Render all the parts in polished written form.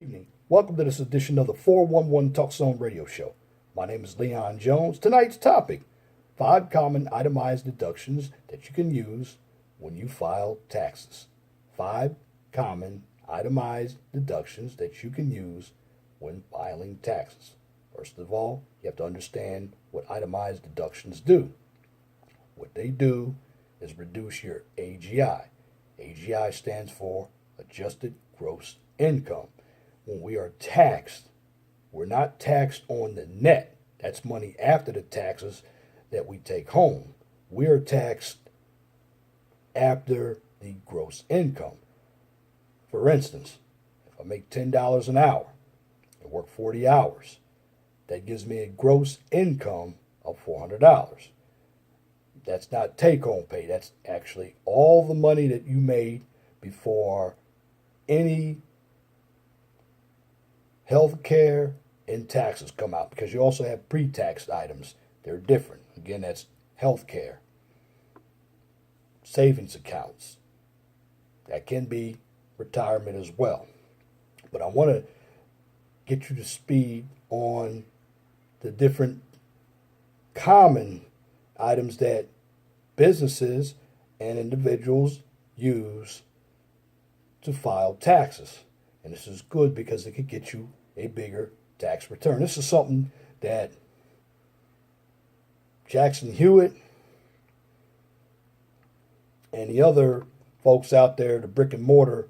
Evening. Welcome to this edition of the 411 Talk Zone Radio Show. My name is Leon Jones. Tonight's topic, 5 common itemized deductions that you can use when you file taxes. 5 common itemized deductions that you can use when filing taxes. First of all, you have to understand what itemized deductions do. What they do is reduce your AGI. AGI stands for Adjusted Gross Income. When we are taxed, we're not taxed on the net. That's money after the taxes that we take home. We are taxed after the gross income. For instance, if I make $10 an hour and work 40 hours, that gives me a gross income of $400. That's not take-home pay. That's actually all the money that you made before any health care and taxes come out, because you also have pre-taxed items. They're different. Again, that's health care, savings accounts. That can be retirement as well. But I want to get you to speed on the different common items that businesses and individuals use to file taxes. And this is good because it could get you a bigger tax return. This is something that Jackson Hewitt and the other folks out there, the brick and mortar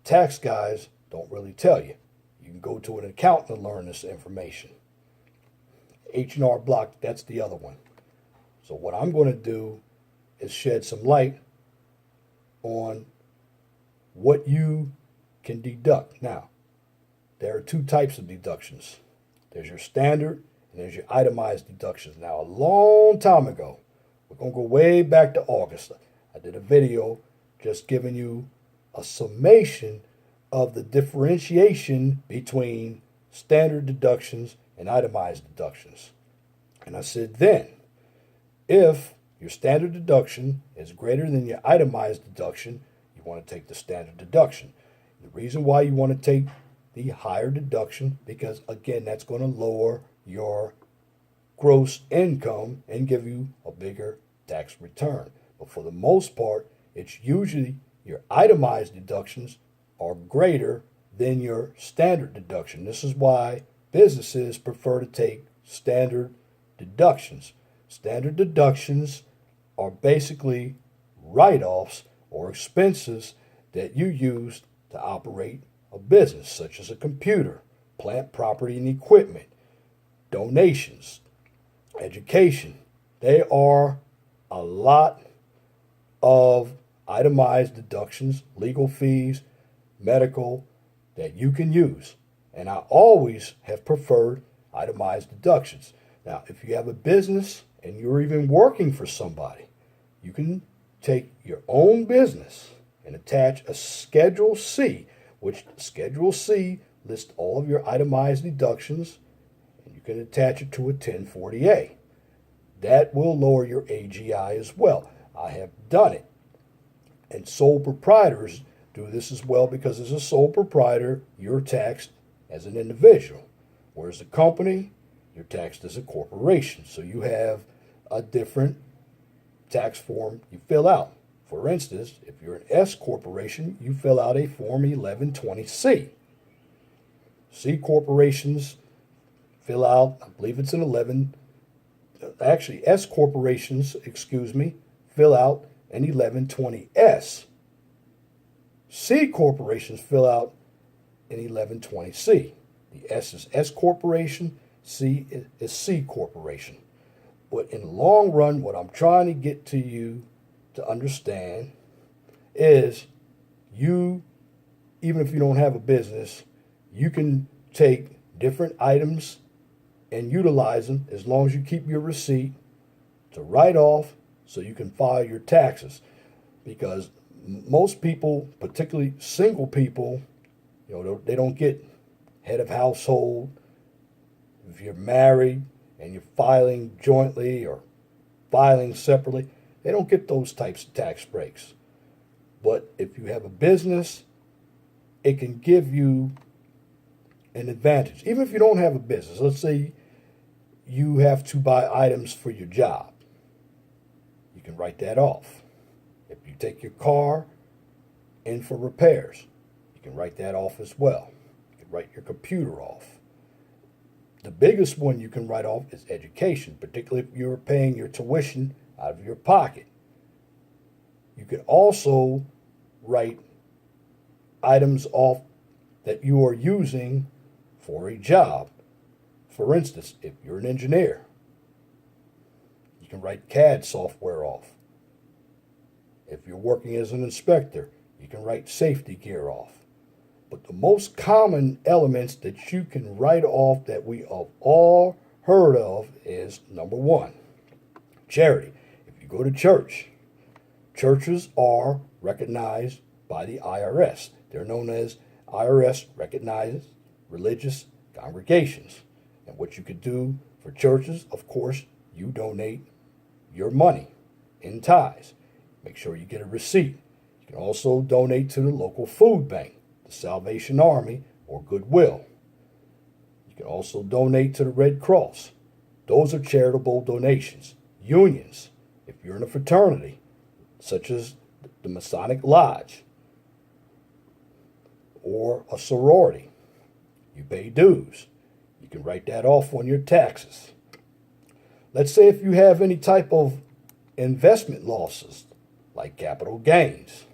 tax guys, don't really tell you. You can go to an accountant to learn this information. H&R Block, that's the other one. So what I'm going to do is shed some light on what you can deduct. Now, there are 2 types of deductions. There's your standard and there's your itemized deductions. Now, a long time ago, we're going to go way back to August. I did a video just giving you a summation of the differentiation between standard deductions and itemized deductions. And I said then, if your standard deduction is greater than your itemized deduction, you want to take the standard deduction. The reason why you want to take the higher deduction, because again, that's going to lower your gross income and give you a bigger tax return. But for the most part, it's usually your itemized deductions are greater than your standard deduction. This is why businesses prefer to take standard deductions. Standard deductions are basically write-offs or expenses that you use to operate a business, such as a computer, plant, property, and equipment, donations, education. There are a lot of itemized deductions, legal fees, medical, that you can use. And I always have preferred itemized deductions. Now, if you have a business and you're even working for somebody, you can take your own business and attach a Schedule C, which Schedule C lists all of your itemized deductions, and you can attach it to a 1040A. That will lower your AGI as well. I have done it. And sole proprietors do this as well, because as a sole proprietor, you're taxed as an individual, whereas a company, you're taxed as a corporation. So you have a different tax form you fill out. For instance, if you're an S corporation, you fill out a Form 1120C. C corporations fill out, I believe it's an S corporations, fill out an 1120S. C corporations fill out an 1120C. The S is S corporation, C is C corporation. But in the long run, what I'm trying to get to you to understand is you, even if you don't have a business, you can take different items and utilize them as long as you keep your receipt to write off so you can file your taxes. Because most people, particularly single people, they don't get head of household. If you're married and you're filing jointly or filing separately, they don't get those types of tax breaks. But if you have a business, it can give you an advantage. Even if you don't have a business, let's say you have to buy items for your job, you can write that off. If you take your car in for repairs, you can write that off as well. You can write your computer off. The biggest one you can write off is education, particularly if you're paying your tuition out of your pocket. You can also write items off that you are using for a job. For instance, if you're an engineer, you can write CAD software off. If you're working as an inspector, you can write safety gear off. But the most common elements that you can write off that we have all heard of is number one, charity. If you go to church, churches are recognized by the IRS. They're known as IRS recognized religious congregations. And what you could do for churches, of course, you donate your money in tithes. Make sure you get a receipt. You can also donate to the local food bank, the Salvation Army, or Goodwill. You can also donate to the Red Cross. Those are charitable donations. Unions, if you're in a fraternity, such as the Masonic Lodge or a sorority, you pay dues. You can write that off on your taxes. Let's say if you have any type of investment losses, like capital gains.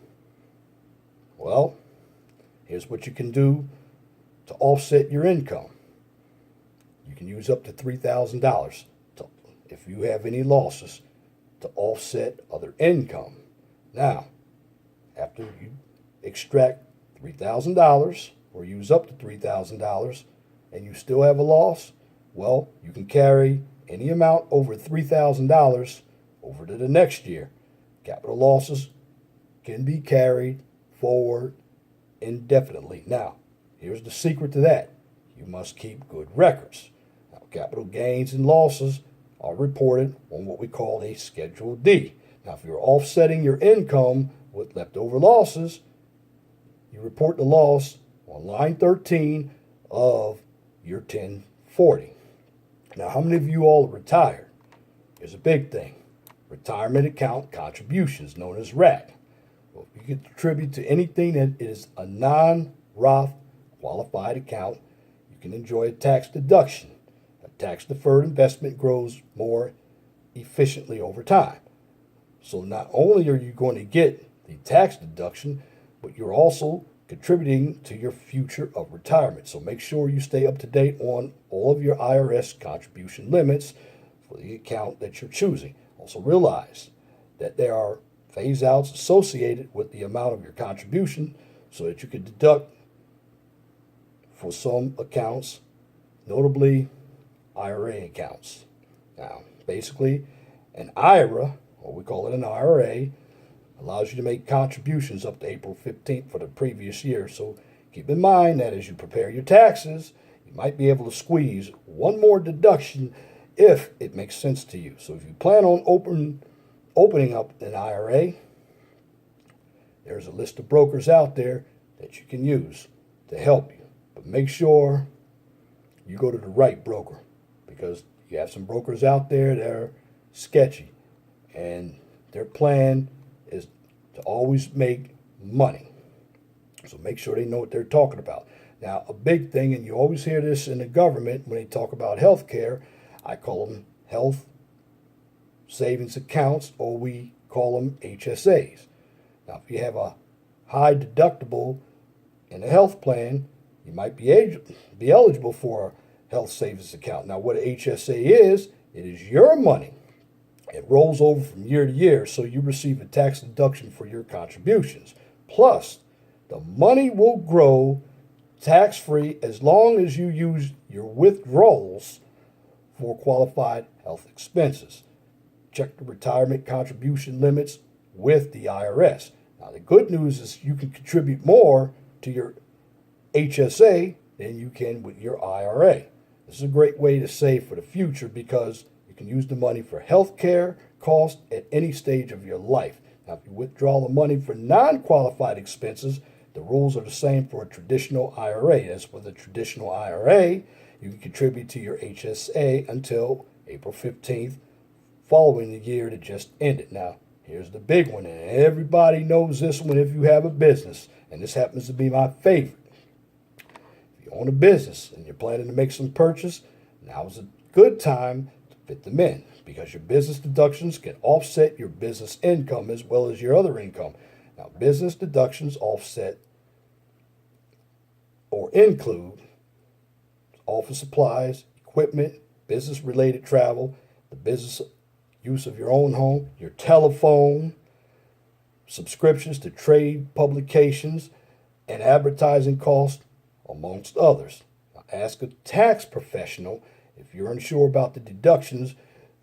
Well, here's what you can do to offset your income. You can use up to $3,000 if you have any losses to offset other income. Now, after you extract $3,000 or use up to $3,000 and you still have a loss, well, you can carry any amount over $3,000 over to the next year. Capital losses can be carried forward indefinitely. Now, here's the secret to that. You must keep good records. Now, capital gains and losses are reported on what we call a Schedule D. Now, if you're offsetting your income with leftover losses, you report the loss on line 13 of your 1040. Now, how many of you all are retired? Here's a big thing. Retirement account contributions, known as RAC. Well, if you contribute to anything that is a non-Roth qualified account, you can enjoy a tax deduction. A tax-deferred investment grows more efficiently over time. So not only are you going to get the tax deduction, but you're also contributing to your future of retirement. So make sure you stay up to date on all of your IRS contribution limits for the account that you're choosing. Also realize that there are phase outs associated with the amount of your contribution so that you can deduct for some accounts, notably IRA accounts. Now, basically, an IRA, or we call it an IRA, allows you to make contributions up to April 15th for the previous year. So keep in mind that as you prepare your taxes, you might be able to squeeze one more deduction if it makes sense to you. So if you plan on opening up an IRA, there's a list of brokers out there that you can use to help you. But make sure you go to the right broker, because you have some brokers out there that are sketchy and their plan is to always make money. So make sure they know what they're talking about. Now, a big thing, and you always hear this in the government when they talk about health care, I call them health savings accounts, or we call them HSAs. Now, if you have a high deductible in a health plan, you might be eligible for a health savings account. Now, what an HSA is, it is your money. It rolls over from year to year, so you receive a tax deduction for your contributions. Plus, the money will grow tax-free as long as you use your withdrawals for qualified health expenses. Check the retirement contribution limits with the IRS. Now, the good news is you can contribute more to your HSA than you can with your IRA. This is a great way to save for the future because you can use the money for health care costs at any stage of your life. Now, if you withdraw the money for non-qualified expenses, The rules are the same for a traditional IRA. As for the traditional IRA, you can contribute to your HSA until April 15th following the year that just ended. Now, here's the big one, and everybody knows this one if you have a business, and this happens to be my favorite. If you own a business and you're planning to make some purchase, now is a good time to fit them in because your business deductions can offset your business income as well as your other income. Now, business deductions offset or include office supplies, equipment, business-related travel, the business use of your own home, your telephone, subscriptions to trade publications, and advertising costs, amongst others. Now, ask a tax professional if you're unsure about the deductions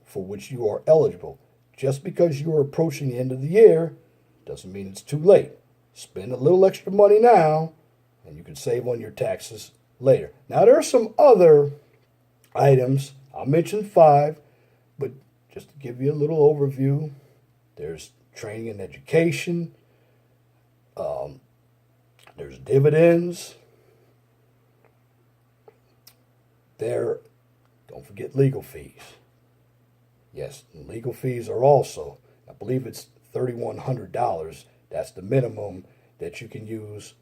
for which you are eligible. Just because you are approaching the end of the year doesn't mean it's too late. Spend a little extra money now, and you can save on your taxes later. Now, there are some other items. I'll mention 5, but just to give you a little overview, there's training and education, there's dividends, don't forget legal fees. Yes, legal fees are also, I believe it's $3,100. That's the minimum that you can use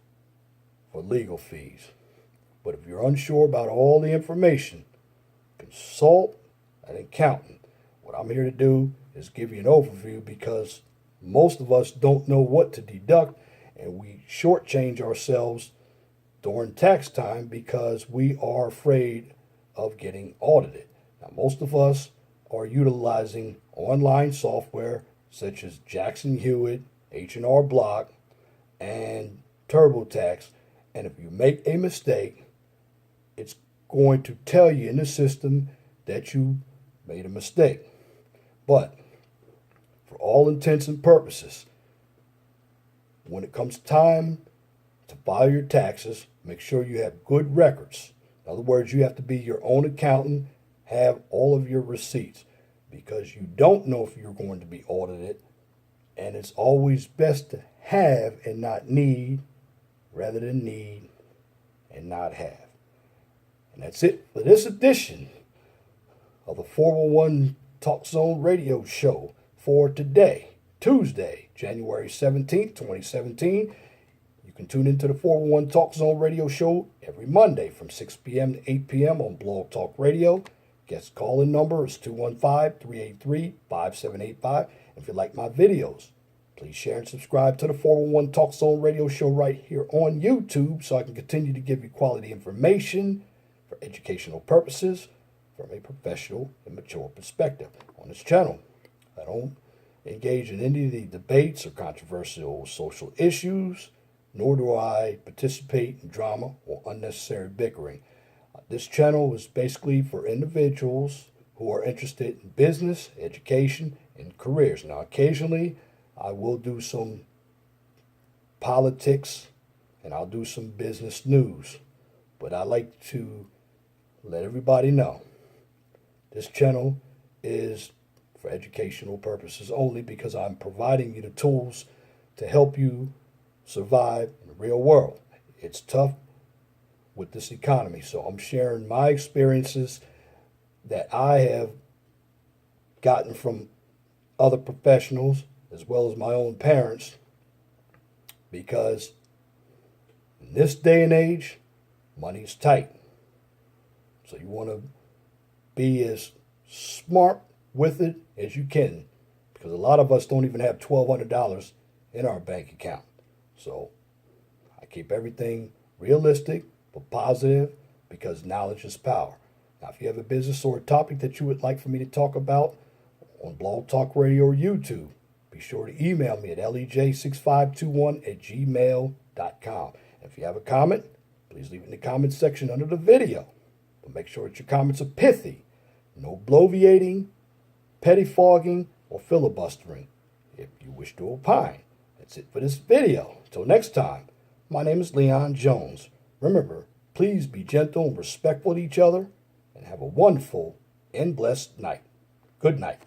for legal fees. But if you're unsure about all the information, consult an accountant. What I'm here to do is give you an overview because most of us don't know what to deduct, and we shortchange ourselves during tax time because we are afraid of getting audited. Now, most of us are utilizing online software such as Jackson Hewitt, H&R Block, and TurboTax, and if you make a mistake, it's going to tell you in the system that you made a mistake. But for all intents and purposes, when it comes time to file your taxes, make sure you have good records. In other words, you have to be your own accountant, have all of your receipts, because you don't know if you're going to be audited, and it's always best to have and not need rather than need and not have. And that's it for this edition of the 411 Talk Zone Radio Show for today, Tuesday, January 17th, 2017. You can tune into the 411 Talk Zone Radio Show every Monday from 6 p.m. to 8 p.m. on Blog Talk Radio. Guest call-in number is 215-383-5785. If you like my videos, please share and subscribe to the 411 Talk Zone Radio Show right here on YouTube so I can continue to give you quality information for educational purposes from a professional and mature perspective. On this channel, I don't engage in any of the debates or controversial social issues, nor do I participate in drama or unnecessary bickering. This channel is basically for individuals who are interested in business, education, and careers. Now, occasionally, I will do some politics and I'll do some business news, but I like to let everybody know this channel is for educational purposes only because I'm providing you the tools to help you survive in the real world. It's tough with this economy, so I'm sharing my experiences that I have gotten from other professionals as well as my own parents, because in this day and age, money's tight. So you want to be as smart with it as you can, because a lot of us don't even have $1,200 in our bank account. So I keep everything realistic but positive because knowledge is power. Now, if you have a business or a topic that you would like for me to talk about on Blog Talk Radio or YouTube, be sure to email me at lej6521@gmail.com. If you have a comment, please leave it in the comment section under the video. But make sure that your comments are pithy. No bloviating, pettifogging, or filibustering if you wish to opine. That's it for this video. Until next time, my name is Leon Jones. Remember, please be gentle and respectful to each other and have a wonderful and blessed night. Good night.